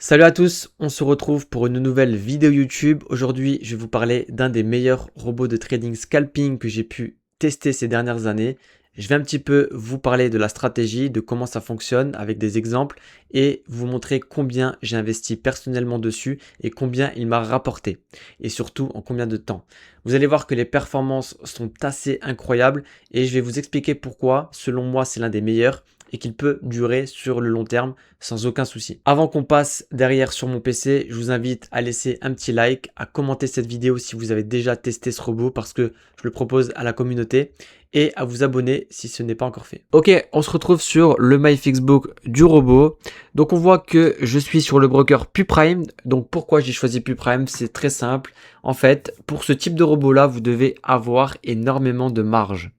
Salut à tous, on se retrouve pour une nouvelle vidéo YouTube. Aujourd'hui, je vais vous parler d'un des meilleurs robots de trading scalping que j'ai pu tester ces dernières années. Je vais un petit peu vous parler de la stratégie, de comment ça fonctionne avec des exemples et vous montrer combien j'ai investi personnellement dessus et combien il m'a rapporté et surtout en combien de temps. Vous allez voir que les performances sont assez incroyables et je vais vous expliquer pourquoi, selon moi, c'est l'un des meilleurs et qu'il peut durer sur le long terme sans aucun souci. Avant qu'on passe derrière sur mon PC, je vous invite à laisser un petit like, à commenter cette vidéo si vous avez déjà testé ce robot parce que je le propose à la communauté et à vous abonner si ce n'est pas encore fait. Ok, on se retrouve sur le MyFixBook du robot. Donc on voit que je suis sur le broker PuPrime. Donc pourquoi j'ai choisi PuPrime? C'est très simple. En fait, pour ce type de robot là, vous devez avoir énormément de marge.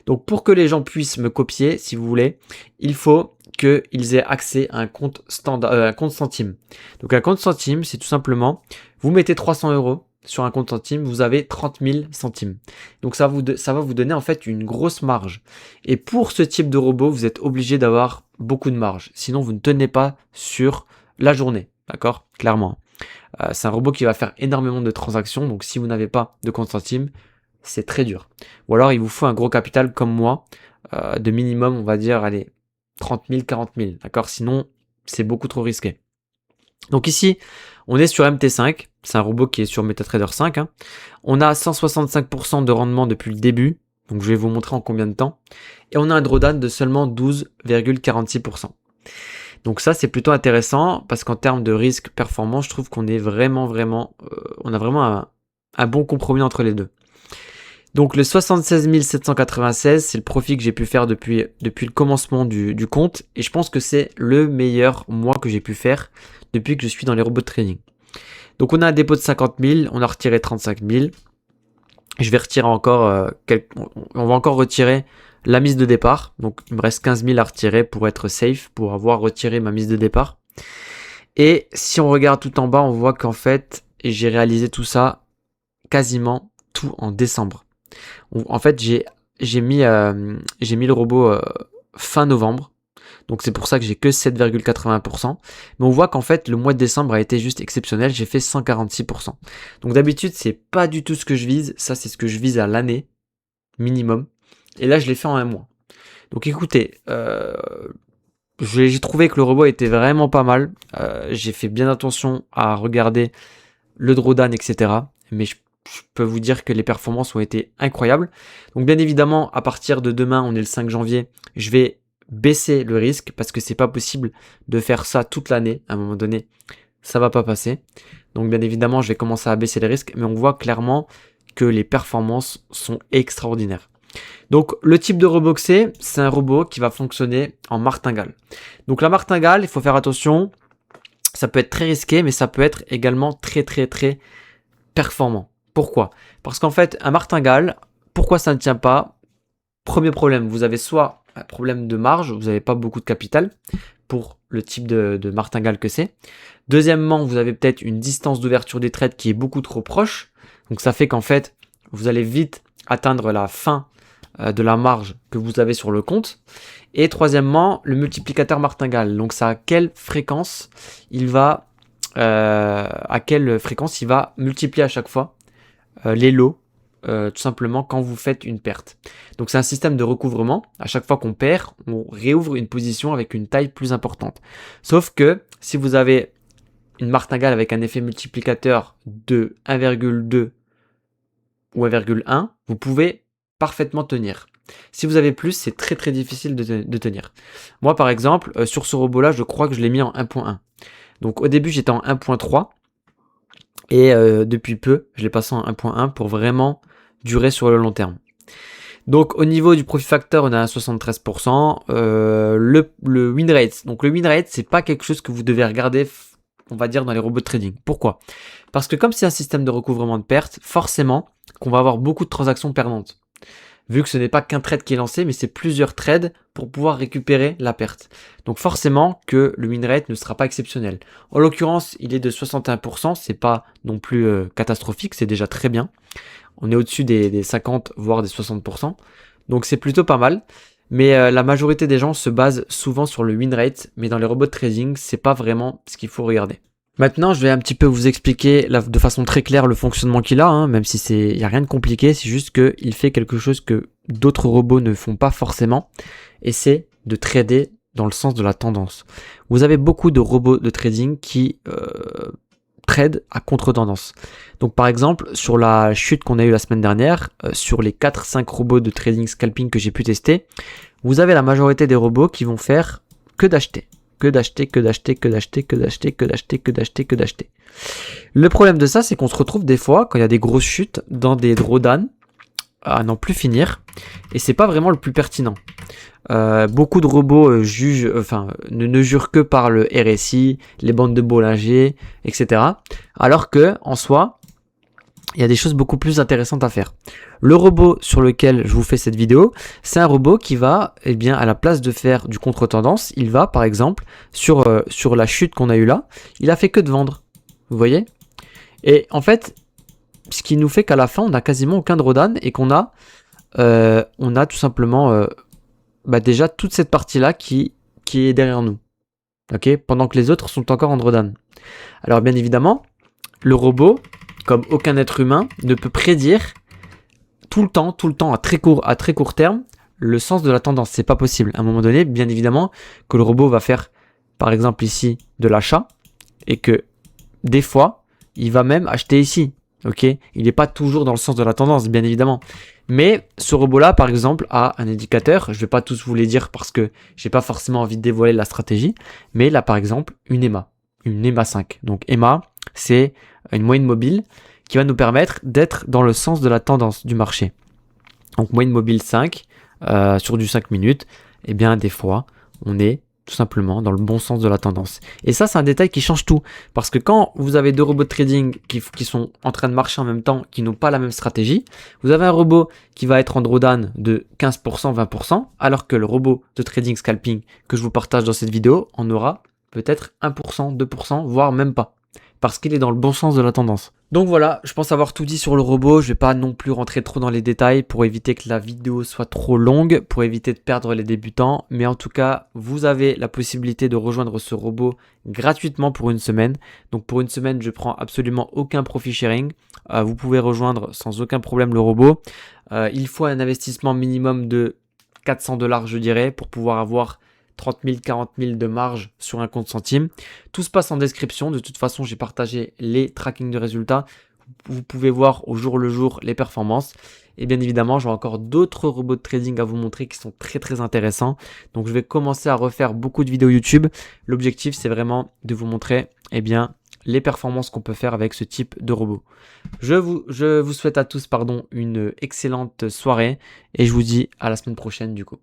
Donc pour que les gens puissent me copier, si vous voulez, il faut qu'ils aient accès à un compte standard, un compte centime. Donc un compte centime, c'est tout simplement, vous mettez 300 € sur un compte centime, vous avez 30 000 centimes. Donc ça va vous donner en fait une grosse marge. Et pour ce type de robot, vous êtes obligé d'avoir beaucoup de marge. Sinon, vous ne tenez pas sur la journée. D'accord? Clairement. C'est un robot qui va faire énormément de transactions. Donc si vous n'avez pas de compte centime, c'est très dur. Ou alors il vous faut un gros capital comme moi, de minimum, on va dire, allez, 30 000, 40 000. D'accord? Sinon, c'est beaucoup trop risqué. Donc ici, on est sur MT5, c'est un robot qui est sur MetaTrader 5. Hein. On a 165% de rendement depuis le début, donc je vais vous montrer en combien de temps. Et on a un drawdown de seulement 12,46%. Donc ça, c'est plutôt intéressant parce qu'en termes de risque performance, je trouve qu'on est on a vraiment un bon compromis entre les deux. Donc le 76 796, c'est le profit que j'ai pu faire depuis le commencement du compte. Et je pense que c'est le meilleur mois que j'ai pu faire depuis que je suis dans les robots de trading. Donc on a un dépôt de 50 000, on a retiré 35 000. Je vais retirer encore, on va encore retirer la mise de départ. Donc il me reste 15 000 à retirer pour être safe, pour avoir retiré ma mise de départ. Et si on regarde tout en bas, on voit qu'en fait, j'ai réalisé tout ça quasiment tout en décembre. En fait, j'ai mis le robot fin novembre. Donc c'est pour ça que j'ai que 7,80%. Mais on voit qu'en fait, le mois de décembre a été juste exceptionnel. J'ai fait 146%. Donc d'habitude, c'est pas du tout ce que je vise. Ça, c'est ce que je vise à l'année minimum. Et là, je l'ai fait en un mois. Donc écoutez, j'ai trouvé que le robot était vraiment pas mal. J'ai fait bien attention à regarder le drawdown, etc. Mais je peux vous dire que les performances ont été incroyables. Donc bien évidemment, à partir de demain, on est le 5 janvier, je vais baisser le risque parce que c'est pas possible de faire ça toute l'année. À un moment donné, ça va pas passer. Donc bien évidemment, je vais commencer à baisser les risques, mais on voit clairement que les performances sont extraordinaires. Donc le type de robot que c'est un robot qui va fonctionner en martingale. Donc la martingale, il faut faire attention, ça peut être très risqué, mais ça peut être également très performant. Pourquoi? Parce qu'en fait, un martingale, pourquoi ça ne tient pas? Premier problème, vous avez soit un problème de marge, vous n'avez pas beaucoup de capital pour le type de martingale que c'est. Deuxièmement, vous avez peut-être une distance d'ouverture des trades qui est beaucoup trop proche. Donc ça fait qu'en fait, vous allez vite atteindre la fin de la marge que vous avez sur le compte. Et troisièmement, le multiplicateur martingale. Donc c'est à quelle fréquence il va multiplier à chaque fois les lots, tout simplement quand vous faites une perte. Donc c'est un système de recouvrement. À chaque fois qu'on perd, on réouvre une position avec une taille plus importante. Sauf que si vous avez une martingale avec un effet multiplicateur de 1,2 ou 1,1, vous pouvez parfaitement tenir. Si vous avez plus, c'est très difficile de tenir. Moi par exemple, sur ce robot là, je crois que je l'ai mis en 1.1. Donc au début j'étais en 1.3 et depuis peu je l'ai passé en 1.1 pour vraiment durer sur le long terme. Donc au niveau du profit factor, on a un 73%. Le win rate. Donc le win rate, c'est pas quelque chose que vous devez regarder, on va dire, dans les robots de trading. Pourquoi? Parce que comme c'est un système de recouvrement de pertes, forcément qu'on va avoir beaucoup de transactions perdantes. Vu que ce n'est pas qu'un trade qui est lancé, mais c'est plusieurs trades pour pouvoir récupérer la perte. Donc forcément que le win rate ne sera pas exceptionnel. En l'occurrence, il est de 61%, c'est pas non plus catastrophique, c'est déjà très bien. On est au-dessus des 50 voire des 60%. Donc c'est plutôt pas mal. Mais la majorité des gens se basent souvent sur le win rate, mais dans les robots de trading, c'est pas vraiment ce qu'il faut regarder. Maintenant, je vais un petit peu vous expliquer de façon très claire le fonctionnement qu'il a, hein, même si il n'y a rien de compliqué, c'est juste qu'il fait quelque chose que d'autres robots ne font pas forcément, et c'est de trader dans le sens de la tendance. Vous avez beaucoup de robots de trading qui trade à contre-tendance. Donc par exemple, sur la chute qu'on a eue la semaine dernière, sur les 4-5 robots de trading scalping que j'ai pu tester, vous avez la majorité des robots qui vont faire que d'acheter. Que d'acheter, que d'acheter, que d'acheter, que d'acheter, que d'acheter, que d'acheter, que d'acheter. Le problème de ça, c'est qu'on se retrouve des fois, quand il y a des grosses chutes, dans des drawdowns à n'en plus finir, et c'est pas vraiment le plus pertinent. Beaucoup de robots ne jurent que par le RSI, les bandes de Bollinger, etc. Alors que, en soi, il y a des choses beaucoup plus intéressantes à faire. Le robot sur lequel je vous fais cette vidéo, c'est un robot qui va, eh bien, à la place de faire du contre-tendance, il va, par exemple, sur la chute qu'on a eue là, il a fait que de vendre. Vous voyez? Et en fait, ce qui nous fait qu'à la fin, on n'a quasiment aucun drawdown et qu'on a, tout simplement déjà toute cette partie-là qui est derrière nous. Ok? Pendant que les autres sont encore en drawdown. Alors bien évidemment, le robot, comme aucun être humain, ne peut prédire tout le temps, à très court terme, le sens de la tendance. C'est pas possible. À un moment donné, bien évidemment, que le robot va faire, par exemple ici, de l'achat, et que des fois, il va même acheter ici. Ok, il n'est pas toujours dans le sens de la tendance, bien évidemment. Mais ce robot-là, par exemple, a un indicateur. Je ne vais pas tous vous les dire parce que j'ai pas forcément envie de dévoiler la stratégie. Mais il a par exemple une EMA 5. Donc EMA, c'est une moyenne mobile qui va nous permettre d'être dans le sens de la tendance du marché. Donc moyenne mobile 5 sur du 5 minutes. Et bien des fois, on est tout simplement dans le bon sens de la tendance. Et ça, c'est un détail qui change tout. Parce que quand vous avez deux robots de trading qui sont en train de marcher en même temps, qui n'ont pas la même stratégie, vous avez un robot qui va être en drawdown de 15%, 20%, alors que le robot de trading scalping que je vous partage dans cette vidéo en aura peut-être 1%, 2%, voire même pas. Parce qu'il est dans le bon sens de la tendance. Donc voilà, je pense avoir tout dit sur le robot. Je vais pas non plus rentrer trop dans les détails pour éviter que la vidéo soit trop longue, pour éviter de perdre les débutants. Mais en tout cas, vous avez la possibilité de rejoindre ce robot gratuitement pour une semaine. Donc pour une semaine, je prends absolument aucun profit sharing. Vous pouvez rejoindre sans aucun problème le robot. Il faut un investissement minimum de 400 $, je dirais, pour pouvoir avoir 30 000, 40 000 de marge sur un compte centime. Tout se passe en description. De toute façon, j'ai partagé les trackings de résultats. Vous pouvez voir au jour le jour les performances. Et bien évidemment, j'ai encore d'autres robots de trading à vous montrer qui sont très très intéressants. Donc je vais commencer à refaire beaucoup de vidéos YouTube. L'objectif, c'est vraiment de vous montrer les performances qu'on peut faire avec ce type de robot. Je vous souhaite à tous une excellente soirée et je vous dis à la semaine prochaine du coup.